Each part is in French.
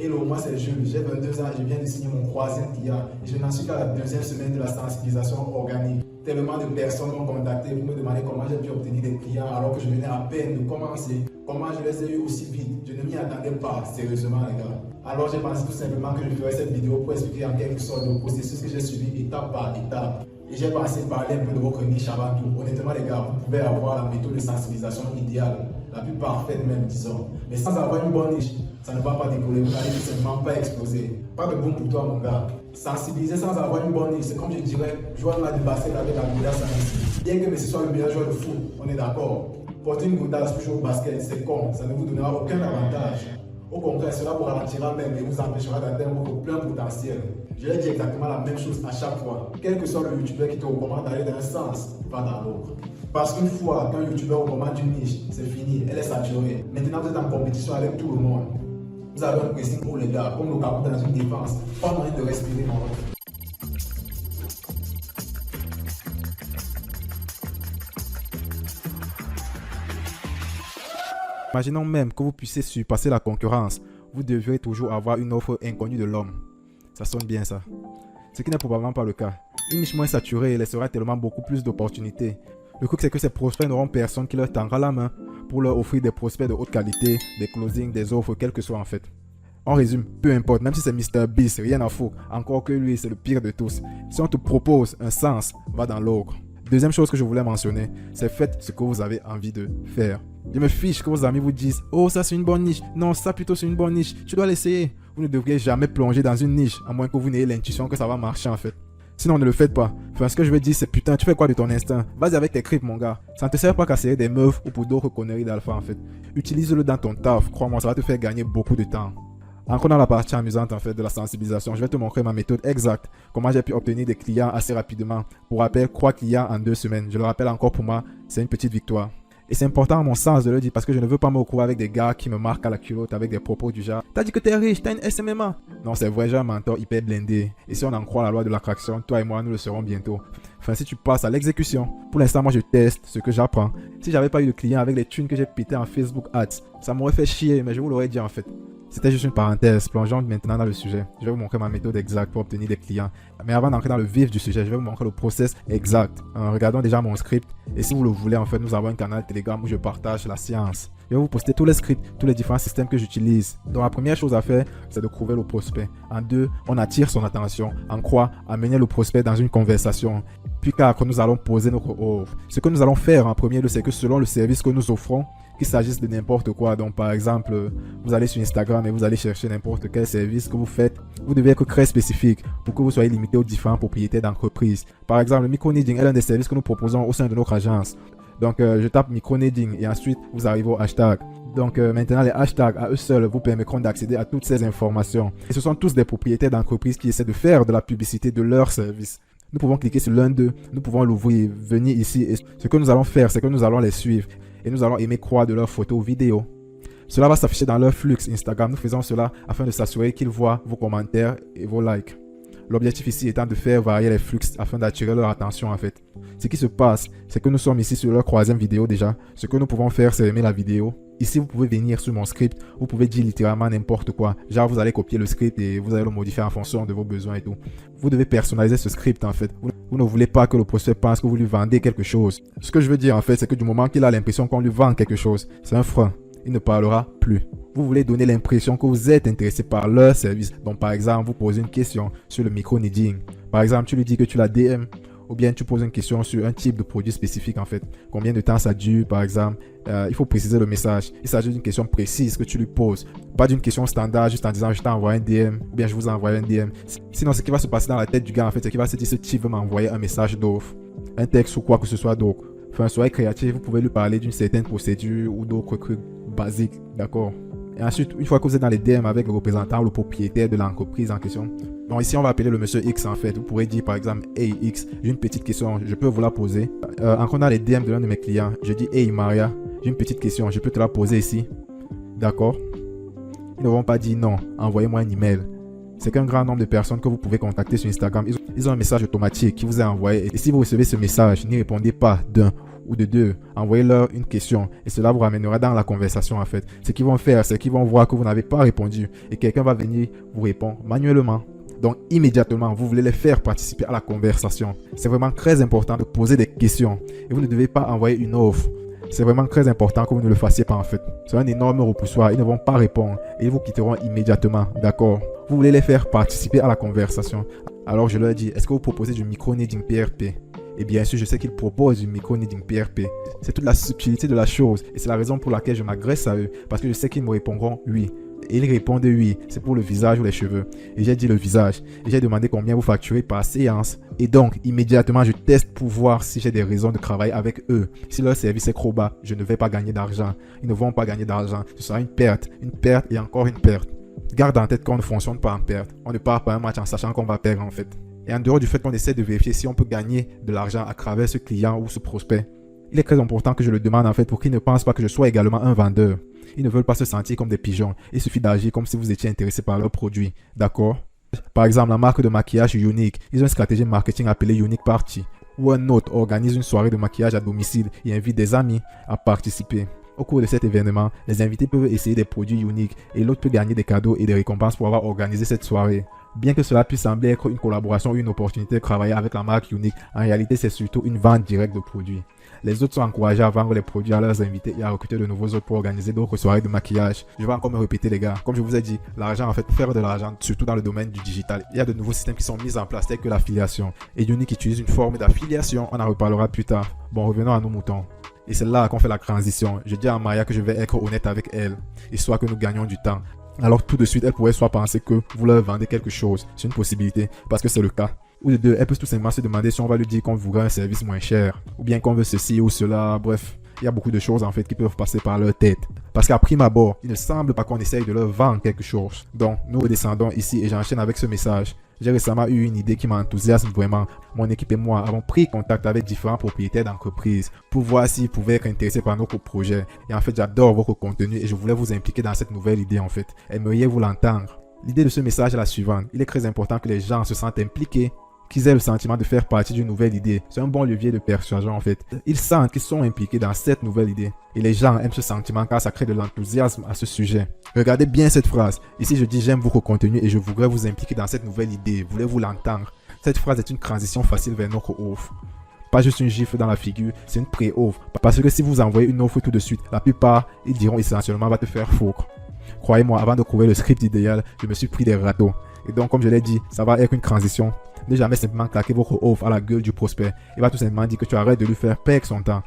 Hello, moi c'est Jules, j'ai 22 ans et je viens de signer mon troisième client. Et je n'en suis qu'à la deuxième semaine de la sensibilisation organique. Tellement de personnes m'ont contacté pour me demander comment j'ai pu obtenir des clients alors que je venais à peine de commencer. Comment je les ai eu aussi vite? Je ne m'y attendais pas, sérieusement les gars. Alors j'ai pensé tout simplement que je ferais cette vidéo pour expliquer en quelque sorte le processus que j'ai suivi étape par étape. Et j'ai pensé parler un peu de votre niche avant tout. Honnêtement les gars, vous pouvez avoir la méthode de sensibilisation idéale, la plus parfaite même disons. Mais sans avoir une bonne niche, ça ne va pas décoller, vous n'allez tout simplement pas exploser. Pas de bon pour toi mon gars. Sensibiliser sans avoir une bonne niche, c'est comme je dirais, jouer un match de basket avec la meilleure sans. Bien que Messi soit le meilleur joueur de foot, on est d'accord. Porter une godasse pour jouer au basket, c'est con, ça ne vous donnera aucun avantage. Au contraire, cela vous ralentira même et vous empêchera d'atteindre votre plein potentiel. Je vais dire exactement la même chose à chaque fois. Quel que soit le youtubeur qui te recommande d'aller dans un sens, pas dans l'autre. Parce qu'une fois qu'un youtubeur recommande une niche, c'est fini, elle est saturée. Maintenant, vous êtes en compétition avec tout le monde. Vous avez un pressing pour les gars, comme le capot dans une défense. Pas moyen de respirer dans l'autre. Imaginons même que vous puissiez surpasser la concurrence. Vous devrez toujours avoir une offre inconnue de l'homme. Ça sonne bien ça. Ce qui n'est probablement pas le cas. Une niche moins saturée laissera tellement beaucoup plus d'opportunités. Le truc c'est que ces prospects n'auront personne qui leur tendra la main pour leur offrir des prospects de haute qualité, des closings, des offres, quel que soit en fait. En résumé, peu importe, même si c'est MrBeast, rien à foutre, encore que lui c'est le pire de tous. Si on te propose un sens, va dans l'ogre. Deuxième chose que je voulais mentionner, c'est faites ce que vous avez envie de faire. Je me fiche que vos amis vous disent « Oh, ça c'est une bonne niche. Non, ça plutôt c'est une bonne niche. Tu dois l'essayer. » Vous ne devriez jamais plonger dans une niche, à moins que vous n'ayez l'intuition que ça va marcher en fait. Sinon, ne le faites pas. Enfin, ce que je veux dire, c'est putain, tu fais quoi de ton instinct? Vas-y avec tes creeps, mon gars. Ça ne te sert pas qu'à serrer des meufs ou pour d'autres conneries d'alpha en fait. Utilise-le dans ton taf. Crois-moi, ça va te faire gagner beaucoup de temps. Encore dans la partie amusante en fait de la sensibilisation, je vais te montrer ma méthode exacte, comment j'ai pu obtenir des clients assez rapidement. Pour rappel, 3 clients en 2 semaines. Je le rappelle encore, pour moi, c'est une petite victoire. Et c'est important à mon sens de le dire parce que je ne veux pas me retrouver avec des gars qui me marquent à la culotte avec des propos du genre « T'as dit que t'es riche, t'as une SMMA ». Non, c'est vrai, j'ai un mentor hyper blindé. Et si on en croit la loi de l'attraction, toi et moi, nous le serons bientôt. Enfin, si tu passes à l'exécution. Pour l'instant, moi, je teste ce que j'apprends. Si j'avais pas eu de clients avec les thunes que j'ai pété en Facebook Ads, ça m'aurait fait chier, mais je vous l'aurais dit en fait. C'était juste une parenthèse, plongeons maintenant dans le sujet. Je vais vous montrer ma méthode exacte pour obtenir des clients. Mais avant d'entrer dans le vif du sujet, je vais vous montrer le process exact. Regardons déjà mon script. Et si vous le voulez, en fait, nous avons un canal Telegram où je partage la science. Je vais vous poster tous les scripts, tous les différents systèmes que j'utilise. Donc la première chose à faire, c'est de trouver le prospect. En 2, on attire son attention. En 3, amener le prospect dans une conversation. Puis qu'après, nous allons poser notre offre. Ce que nous allons faire en premier lieu, c'est que selon le service que nous offrons, qu'il s'agisse de n'importe quoi, donc par exemple, vous allez sur Instagram et vous allez chercher n'importe quel service que vous faites, vous devez être très spécifique pour que vous soyez limité aux différents propriétaires d'entreprise. Par exemple, le micro-needing est l'un des services que nous proposons au sein de notre agence. Donc, je tape micro-needing et ensuite, vous arrivez au hashtag. Donc, maintenant, les hashtags à eux seuls vous permettront d'accéder à toutes ces informations. Et ce sont tous des propriétaires d'entreprises qui essaient de faire de la publicité de leurs services. Nous pouvons cliquer sur l'un d'eux, nous pouvons l'ouvrir, venir ici et ce que nous allons faire, c'est que nous allons les suivre. Et nous allons aimer croire de leurs photos ou vidéos. Cela va s'afficher dans leur flux Instagram. Nous faisons cela afin de s'assurer qu'ils voient vos commentaires et vos likes. L'objectif ici étant de faire varier les flux afin d'attirer leur attention en fait. Ce qui se passe, c'est que nous sommes ici sur leur troisième vidéo déjà. Ce que nous pouvons faire, c'est aimer la vidéo. Ici, vous pouvez venir sur mon script. Vous pouvez dire littéralement n'importe quoi. Genre, vous allez copier le script et vous allez le modifier en fonction de vos besoins et tout. Vous devez personnaliser ce script en fait. Vous ne voulez pas que le prospect pense que vous lui vendez quelque chose. Ce que je veux dire en fait, c'est que du moment qu'il a l'impression qu'on lui vend quelque chose, c'est un frein. Il ne parlera plus. Vous voulez donner l'impression que vous êtes intéressé par leur service. Donc par exemple, vous posez une question sur le micro-needing. Par exemple, tu lui dis que tu l'as DM. Ou bien tu poses une question sur un type de produit spécifique en fait. Combien de temps ça dure par exemple. Il faut préciser le message. Il s'agit d'une question précise que tu lui poses. Pas d'une question standard juste en disant je t'ai envoyé un DM ou bien je vous ai envoyé un DM. Sinon ce qui va se passer dans la tête du gars en fait, c'est qu'il va se dire ce type veut m'envoyer un message d'offre. Un texte ou quoi que ce soit d'autre. Enfin soyez créatif, vous pouvez lui parler d'une certaine procédure ou d'autres trucs basiques. D'accord. Et ensuite, une fois que vous êtes dans les DM avec le représentant ou le propriétaire de l'entreprise en question, donc ici on va appeler le monsieur X en fait. Vous pourrez dire par exemple Hey X, j'ai une petite question, je peux vous la poser. Encore dans les DM de l'un de mes clients, je dis Hey Maria, j'ai une petite question, je peux te la poser ici. D'accord. Ils ne vont pas dire non, envoyez-moi un email. C'est qu'un grand nombre de personnes que vous pouvez contacter sur Instagram, ils ont un message automatique qui vous est envoyé. Et si vous recevez ce message, n'y répondez pas d'un ou de 2, envoyez-leur une question et cela vous ramènera dans la conversation en fait. Ce qu'ils vont faire, c'est qu'ils vont voir que vous n'avez pas répondu et quelqu'un va venir vous répondre manuellement. Donc immédiatement, vous voulez les faire participer à la conversation. C'est vraiment très important de poser des questions et vous ne devez pas envoyer une offre. C'est vraiment très important que vous ne le fassiez pas en fait. C'est un énorme repoussoir, ils ne vont pas répondre et ils vous quitteront immédiatement, d'accord? Vous voulez les faire participer à la conversation. Alors je leur dis, est-ce que vous proposez du micro-needing PRP? Et bien sûr, je sais qu'ils proposent du micro-needing PRP. C'est toute la subtilité de la chose et c'est la raison pour laquelle je m'agresse à eux parce que je sais qu'ils me répondront oui. Et ils répondent oui, c'est pour le visage ou les cheveux. Et j'ai dit le visage. Et j'ai demandé combien vous facturez par séance. Et donc, immédiatement, je teste pour voir si j'ai des raisons de travailler avec eux. Si leur service est trop bas, je ne vais pas gagner d'argent. Ils ne vont pas gagner d'argent. Ce sera une perte et encore une perte. Garde en tête qu'on ne fonctionne pas en perte. On ne part pas un match en sachant qu'on va perdre en fait. Et en dehors du fait qu'on essaie de vérifier si on peut gagner de l'argent à travers ce client ou ce prospect, il est très important que je le demande en fait pour qu'ils ne pensent pas que je sois également un vendeur. Ils ne veulent pas se sentir comme des pigeons. Il suffit d'agir comme si vous étiez intéressé par leurs produits. D'accord? Par exemple, la marque de maquillage Unique, ils ont une stratégie marketing appelée Unique Party. Ou un autre organise une soirée de maquillage à domicile et invite des amis à participer. Au cours de cet événement, les invités peuvent essayer des produits uniques et l'autre peut gagner des cadeaux et des récompenses pour avoir organisé cette soirée. Bien que cela puisse sembler être une collaboration ou une opportunité de travailler avec la marque Unique, en réalité c'est surtout une vente directe de produits. Les autres sont encouragés à vendre les produits à leurs invités et à recruter de nouveaux autres pour organiser d'autres soirées de maquillage. Je vais encore me répéter les gars, comme je vous ai dit, l'argent en fait, pour faire de l'argent, surtout dans le domaine du digital, il y a de nouveaux systèmes qui sont mis en place tels que l'affiliation. Et Unique utilise une forme d'affiliation, on en reparlera plus tard. Bon, revenons à nos moutons. Et c'est là qu'on fait la transition. Je dis à Maria que je vais être honnête avec elle, histoire que nous gagnions du temps. Alors tout de suite, elle pourrait soit penser que vous leur vendez quelque chose. C'est une possibilité, parce que c'est le cas. Ou de deux, elle peut tout simplement se demander si on va lui dire qu'on voudrait un service moins cher. Ou bien qu'on veut ceci ou cela, bref. Il y a beaucoup de choses en fait qui peuvent passer par leur tête. Parce qu'à prime abord, il ne semble pas qu'on essaye de leur vendre quelque chose. Donc, nous redescendons ici et j'enchaîne avec ce message. J'ai récemment eu une idée qui m'enthousiasme vraiment. Mon équipe et moi avons pris contact avec différents propriétaires d'entreprises pour voir s'ils pouvaient être intéressés par notre projet. Et en fait, j'adore votre contenu et je voulais vous impliquer dans cette nouvelle idée en fait. Aimeriez-vous l'entendre? L'idée de ce message est la suivante. Il est très important que les gens se sentent impliqués, qu'ils aient le sentiment de faire partie d'une nouvelle idée. C'est un bon levier de persuasion en fait. Ils sentent qu'ils sont impliqués dans cette nouvelle idée. Et les gens aiment ce sentiment car ça crée de l'enthousiasme à ce sujet. Regardez bien cette phrase. Ici je dis j'aime votre contenu et je voudrais vous impliquer dans cette nouvelle idée. Voulez-vous l'entendre? Cette phrase est une transition facile vers notre offre. Pas juste une gifle dans la figure, c'est une pré-offre. Parce que si vous envoyez une offre tout de suite, la plupart, ils diront essentiellement va te faire foutre. Croyez-moi, avant de trouver le script idéal, je me suis pris des râteaux. Et donc comme je l'ai dit, ça va être une transition. Ne jamais simplement claquer votre offre à la gueule du prospect. Il va tout simplement dire que tu arrêtes de lui faire perdre son temps.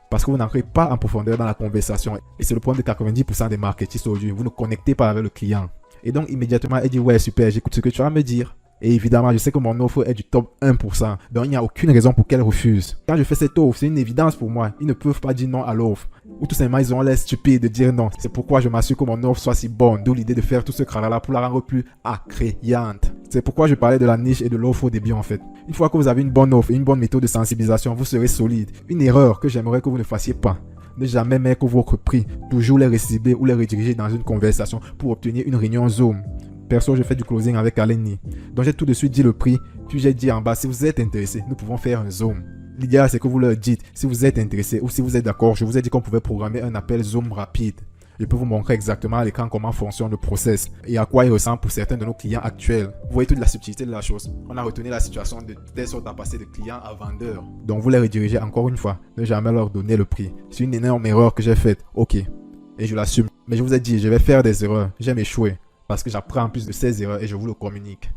Parce que vous n'entrez pas en profondeur dans la conversation. Et c'est le problème de 90% des marketistes aujourd'hui. Vous ne connectez pas avec le client. Et donc immédiatement, elle dit ouais super, j'écoute ce que tu vas me dire. Et évidemment, je sais que mon offre est du top 1%. Donc il n'y a aucune raison pour qu'elle refuse. Quand je fais cette offre, c'est une évidence pour moi. Ils ne peuvent pas dire non à l'offre. Ou tout simplement, ils ont l'air stupides de dire non. C'est pourquoi je m'assure que mon offre soit si bonne. D'où l'idée de faire tout ce crâne-là pour la rendre plus attrayante. C'est pourquoi je parlais de la niche et de l'offre au début en fait. Une fois que vous avez une bonne offre et une bonne méthode de sensibilisation, vous serez solide. Une erreur que j'aimerais que vous ne fassiez pas. Ne jamais mettre votre prix. Toujours les recibler ou les rediriger dans une conversation pour obtenir une réunion Zoom. Perso, je fais du closing avec Aleni. Donc j'ai tout de suite dit le prix. Puis j'ai dit en bas, si vous êtes intéressé, nous pouvons faire un Zoom. L'idéal c'est que vous leur dites si vous êtes intéressé ou si vous êtes d'accord. Je vous ai dit qu'on pouvait programmer un appel Zoom rapide. Je peux vous montrer exactement à l'écran comment fonctionne le process et à quoi il ressemble pour certains de nos clients actuels. Vous voyez toute la subtilité de la chose. On a retenu la situation de telle sorte à passer de client à vendeur. Donc vous les redirigez encore une fois. Ne jamais leur donner le prix. C'est une énorme erreur que j'ai faite. Ok. Et je l'assume. Mais je vous ai dit, je vais faire des erreurs. J'aime échouer. Parce que j'apprends en plus de ces erreurs et je vous le communique.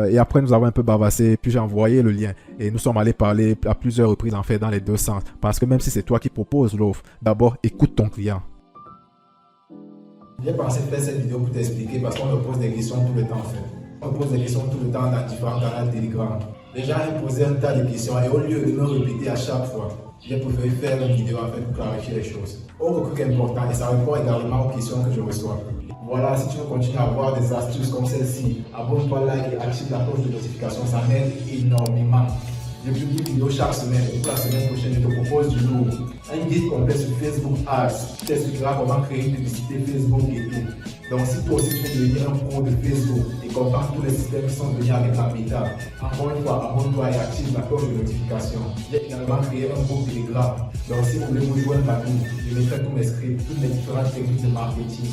Et après nous avons un peu bavassé, puis j'ai envoyé le lien. Et nous sommes allés parler à plusieurs reprises en fait dans les deux sens. Parce que même si c'est toi qui proposes l'offre, d'abord écoute ton client. J'ai pensé faire cette vidéo pour t'expliquer parce qu'on me pose des questions tout le temps en fait. On me pose des questions tout le temps dans différents canaux Telegram. Les gens me posaient un tas de questions et au lieu de me répéter à chaque fois, j'ai préféré faire une vidéo en fait pour clarifier les choses. Autre truc important et ça répond également aux questions que je reçois. Voilà, si tu veux continuer à avoir des astuces comme celle-ci, abonne-toi, like et active la cloche de notification, ça m'aide énormément. Je publie une vidéo chaque semaine et pour la semaine prochaine, je te propose du lourd. Un guide complet sur Facebook Ads qui t'expliquera comment créer une publicité Facebook et tout. Donc si toi aussi tu veux devenir un pro de Facebook et comprendre tous les systèmes qui sont venus avec la méta, encore une fois, abonne-toi et active la cloche de notification. J'ai également créé un groupe Telegram. Donc si vous voulez vous joindre à nous, je mettrai tous mes scripts, toutes mes différentes techniques de marketing,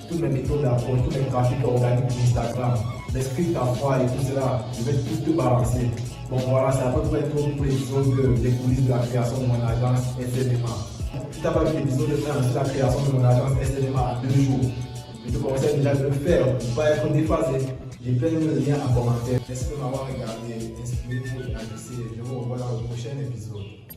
toutes mes méthodes d'approche, tous mes graphiques organiques d'Instagram, mes scripts à froid et tout cela, je vais tout te balancer. Bon voilà, c'est à peu près tout pour l'épisode des coulisses de la création de mon agence SNMA. Si tu n'as pas vu l'épisode 1 sur la création de mon agence SNMA en 2 jours, je te conseille déjà de le faire pour ne pas être déphasé. J'ai plein de liens en commentaire. Merci de m'avoir regardé, inspiré et agissé. Je vous revois dans le prochain épisode.